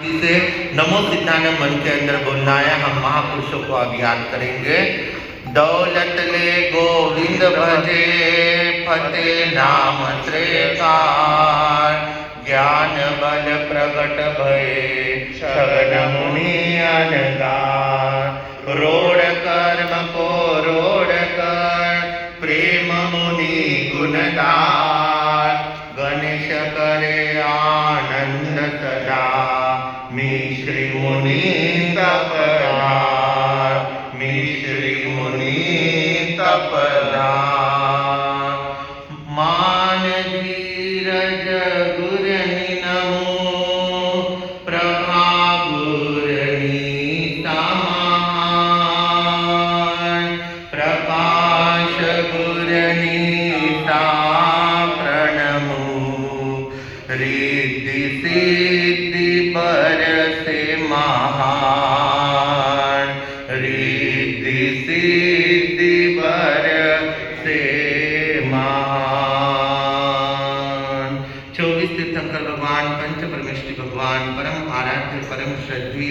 स्तुति से नमो सिद्धानंद मन के अंदर बोलना है। हम महापुरुषों को अब याद करेंगे। दौलत ले गोविंद भजे, फते नाम त्रेकार, ज्ञान बल प्रगट भये, शगन मुनि अनगार। रोड कर्म को रोड कर, प्रेम मुनि गुणदार, गणेश करे आनंद सदा, मिश्री मुनि तपदार, मिश्री मुनि तपदार। मान धीरज गुरनि नमो, प्रभा गुरनि समान, प्रकाश गुरनि सा प्रणमो, रिद्धि सिद्धि बरसे महान, रिद्धि सिद्धि बरसे महान। 24 तीर्थंकर भगवान, पंच परमेष्टि भगवान, परम आराध्य परम श्रद्धेय